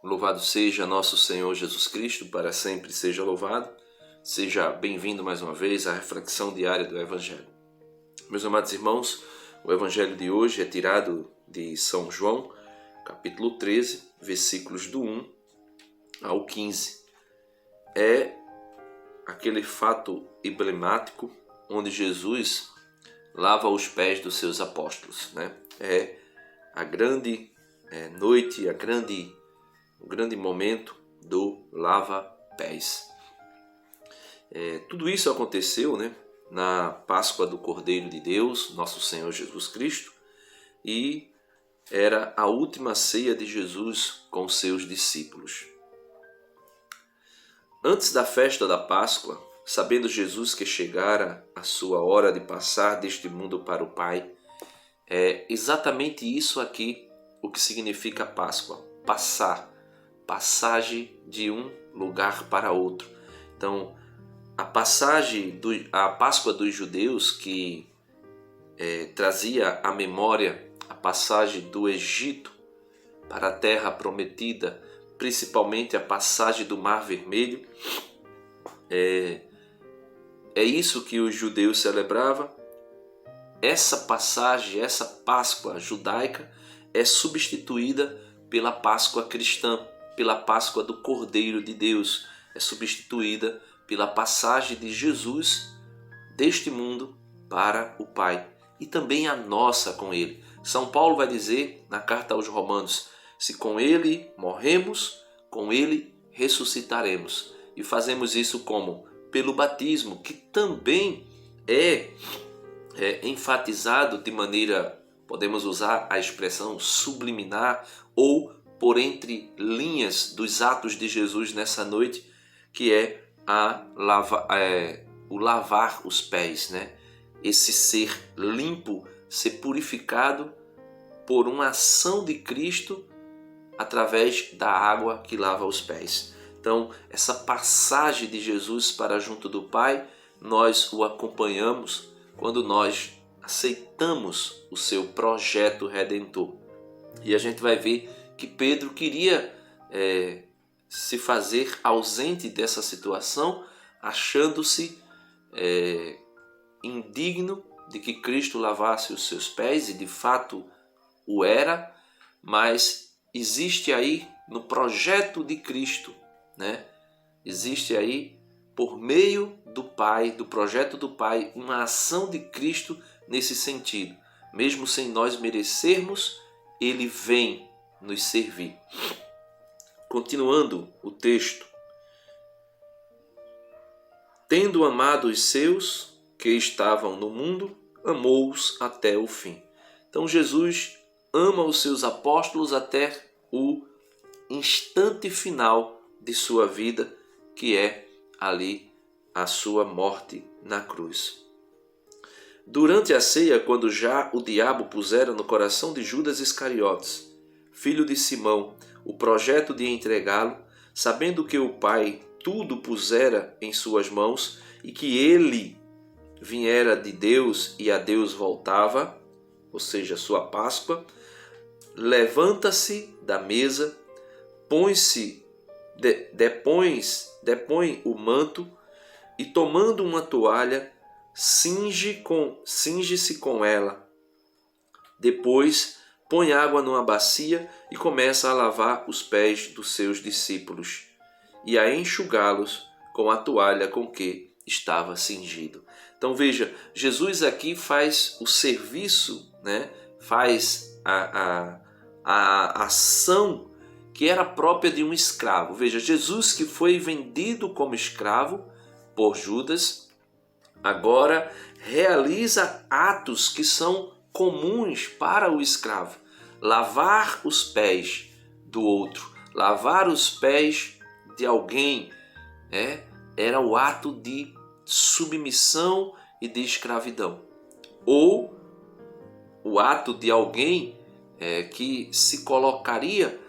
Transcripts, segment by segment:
Louvado seja nosso Senhor Jesus Cristo, para sempre seja louvado. Seja bem-vindo mais uma vez à reflexão diária do Evangelho. Meus amados irmãos, o Evangelho de hoje é tirado de São João, capítulo 13, versículos do 1 ao 15. É aquele fato emblemático onde Jesus lava os pés dos seus apóstolos, né? É a grande noite, o grande momento do lava-pés. Tudo isso aconteceu, né, na Páscoa do Cordeiro de Deus, nosso Senhor Jesus Cristo, e era a última ceia de Jesus com seus discípulos. Antes da festa da Páscoa, sabendo Jesus que chegara a sua hora de passar deste mundo para o Pai, é exatamente isso aqui o que significa Páscoa: passagem de um lugar para outro. Então, a Páscoa dos judeus, que trazia à memória a passagem do Egito para a terra prometida, principalmente a passagem do Mar Vermelho, é isso que os judeus celebravam. Essa passagem, essa Páscoa judaica é substituída pela Páscoa cristã, pela Páscoa do Cordeiro de Deus, é substituída pela passagem de Jesus deste mundo para o Pai, e também a nossa com Ele. São Paulo vai dizer na carta aos Romanos: se com Ele morremos, com Ele ressuscitaremos. E fazemos isso como? Pelo batismo, que também é enfatizado de maneira, podemos usar a expressão subliminar, ou por entre linhas dos atos de Jesus nessa noite, que é o lavar os pés, né? Esse ser limpo, ser purificado por uma ação de Cristo através da água que lava os pés. Então, essa passagem de Jesus para junto do Pai, nós o acompanhamos quando nós aceitamos o seu projeto redentor. E a gente vai ver que Pedro queria se fazer ausente dessa situação, achando-se indigno de que Cristo lavasse os seus pés, e de fato o era, mas existe aí no projeto de Cristo, né? Existe aí, por meio do Pai, do projeto do Pai, uma ação de Cristo nesse sentido. Mesmo sem nós merecermos, Ele vem nos servir. Continuando o texto: tendo amado os seus que estavam no mundo, amou-os até o fim. Então Jesus ama os seus apóstolos até o instante final de sua vida, que é ali a sua morte na cruz. Durante a ceia, quando já o diabo pusera no coração de Judas Iscariotes, filho de Simão, o projeto de entregá-lo, sabendo que o Pai tudo pusera em suas mãos e que ele viera de Deus e a Deus voltava, ou seja, sua Páscoa, levanta-se da mesa, depõe o manto e, tomando uma toalha, cinge-se com ela. Depois põe água numa bacia e começa a lavar os pés dos seus discípulos e a enxugá-los com a toalha com que estava cingido. Então veja, Jesus aqui faz o serviço, né? Faz a ação que era própria de um escravo. Veja, Jesus, que foi vendido como escravo por Judas, agora realiza atos que são comuns para o escravo. Lavar os pés do outro, lavar os pés de alguém, era o ato de submissão e de escravidão. Ou o ato de alguém que se colocaria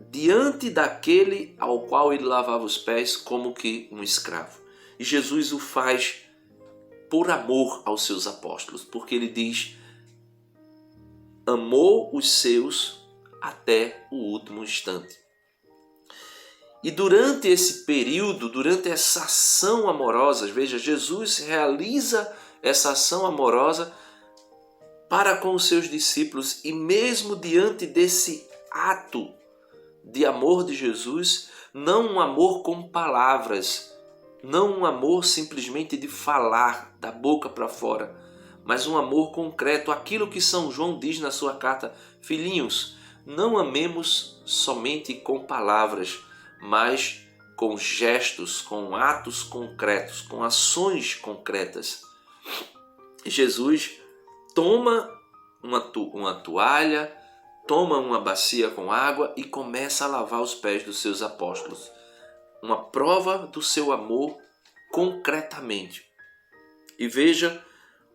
diante daquele ao qual ele lavava os pés como que um escravo. E Jesus o faz por amor aos seus apóstolos, porque ele diz: amou os seus até o último instante. E durante esse período, durante essa ação amorosa, veja, Jesus realiza essa ação amorosa para com os seus discípulos, e mesmo diante desse ato de amor de Jesus, não um amor com palavras, não um amor simplesmente de falar da boca para fora, mas um amor concreto, aquilo que São João diz na sua carta: filhinhos, não amemos somente com palavras, mas com gestos, com atos concretos, com ações concretas. Jesus toma uma toalha, toma uma bacia com água e começa a lavar os pés dos seus apóstolos. Uma prova do seu amor concretamente. E veja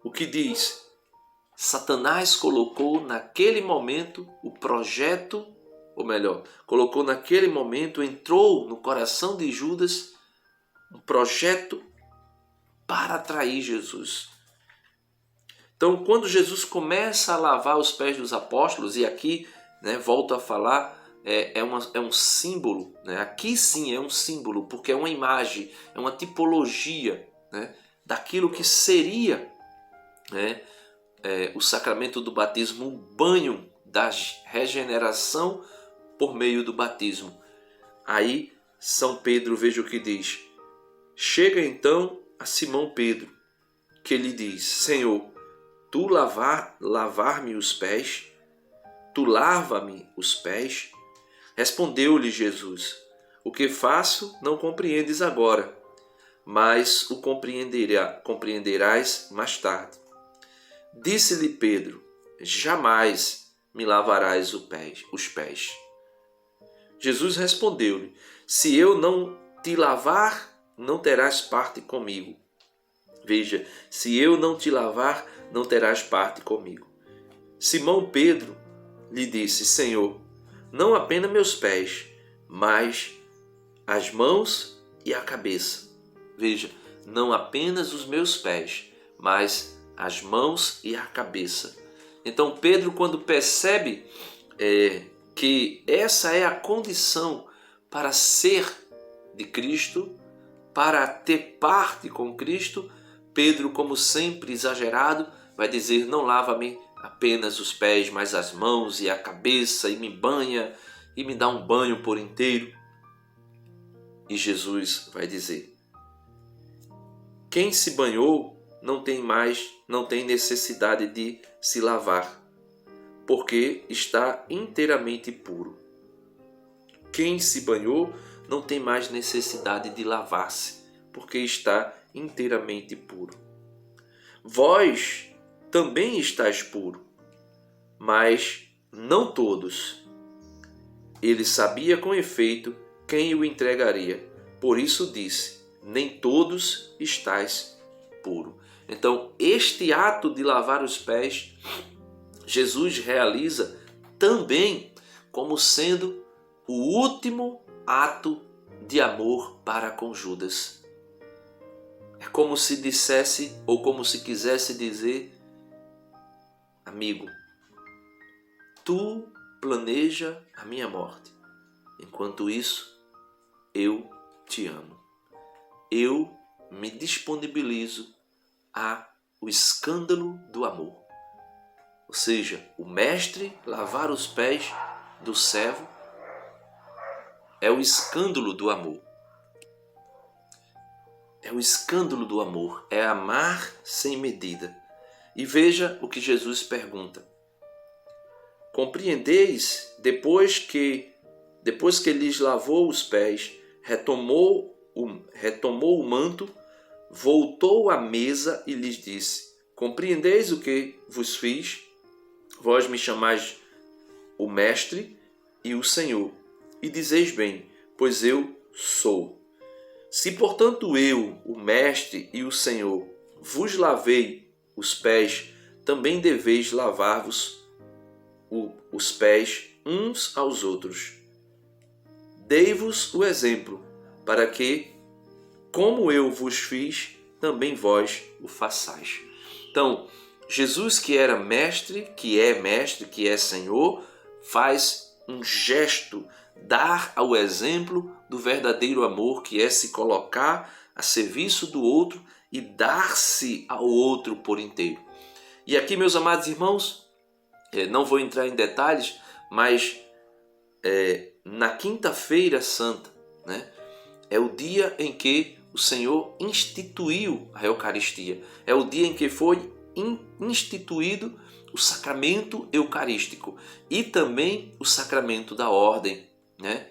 o que diz: Satanás colocou naquele momento o projeto, ou melhor, colocou naquele momento, entrou no coração de Judas um projeto para atrair Jesus. Então, quando Jesus começa a lavar os pés dos apóstolos, e aqui, volto a falar, é um símbolo, aqui sim é um símbolo, porque é uma imagem, é uma tipologia, daquilo que seria, o sacramento do batismo, um banho da regeneração por meio do batismo. Aí São Pedro, veja o que diz: chega então a Simão Pedro, que lhe diz: Senhor, tu lavar-me os pés? Tu lava-me os pés? Respondeu-lhe Jesus: o que faço não compreendes agora, mas o compreenderás mais tarde. Disse-lhe Pedro: jamais me lavarás os pés. Jesus respondeu-lhe: se eu não te lavar, não terás parte comigo. Veja, se eu não te lavar, não terás parte comigo. Simão Pedro lhe disse: Senhor, não apenas meus pés, mas as mãos e a cabeça. Veja, não apenas os meus pés, mas as mãos e a cabeça. Então Pedro, quando percebe que essa é a condição para ser de Cristo, para ter parte com Cristo, Pedro, como sempre exagerado, vai dizer: não lava-me apenas os pés, mas as mãos e a cabeça, e me banha, e me dá um banho por inteiro. E Jesus vai dizer: quem se banhou não tem necessidade de se lavar, porque está inteiramente puro. Quem se banhou não tem mais necessidade de lavar-se, porque está inteiramente puro. Vós também estáis puro, mas não todos. Ele sabia com efeito quem o entregaria, por isso disse: nem todos estáis puro. Então, este ato de lavar os pés, Jesus realiza também como sendo o último ato de amor para com Judas. É como se dissesse, ou como se quisesse dizer: amigo, tu planeja a minha morte. Enquanto isso, eu te amo. Eu me disponibilizo ao escândalo do amor. Ou seja, o mestre lavar os pés do servo é o escândalo do amor. É o escândalo do amor, é amar sem medida. E veja o que Jesus pergunta: compreendeis, depois que lhes lavou os pés, retomou o manto, voltou à mesa e lhes disse: compreendeis o que vos fiz? Vós me chamais o Mestre e o Senhor, e dizeis bem, pois eu sou. Se, portanto, eu, o Mestre e o Senhor, vos lavei os pés, também deveis lavar-vos os pés uns aos outros. Dei-vos o exemplo, para que, como eu vos fiz, também vós o façais. Então, Jesus, que era mestre, que é Senhor, faz um gesto, dar ao exemplo do verdadeiro amor, que é se colocar a serviço do outro e dar-se ao outro por inteiro. E aqui, meus amados irmãos, não vou entrar em detalhes, mas na quinta-feira santa, né, é o dia em que o Senhor instituiu a Eucaristia. É o dia em que foi instituído o sacramento eucarístico e também o sacramento da ordem, né?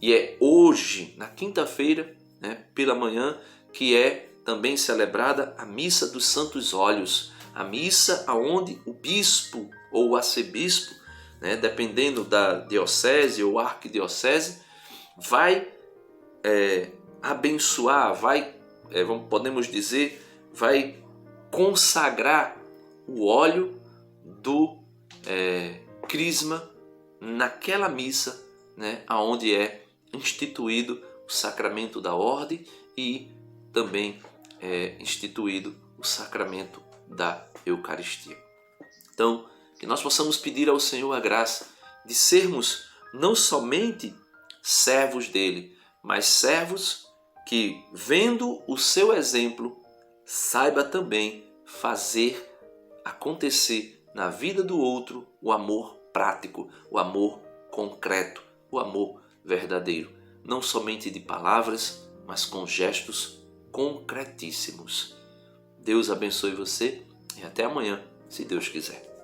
E é hoje, na quinta-feira, né, pela manhã, que é também celebrada a Missa dos Santos Óleos, a missa aonde o bispo ou o arcebispo, né, dependendo da diocese ou arquidiocese, vai abençoar, podemos dizer, vai consagrar o óleo do crisma naquela missa, né, onde é instituído o sacramento da ordem e também instituído o sacramento da Eucaristia. Então, que nós possamos pedir ao Senhor a graça de sermos não somente servos dele, mas servos que, vendo o seu exemplo, saiba também fazer acontecer na vida do outro o amor prático, o amor concreto, o amor verdadeiro, não somente de palavras, mas com gestos concretíssimos. Deus abençoe você e até amanhã, se Deus quiser.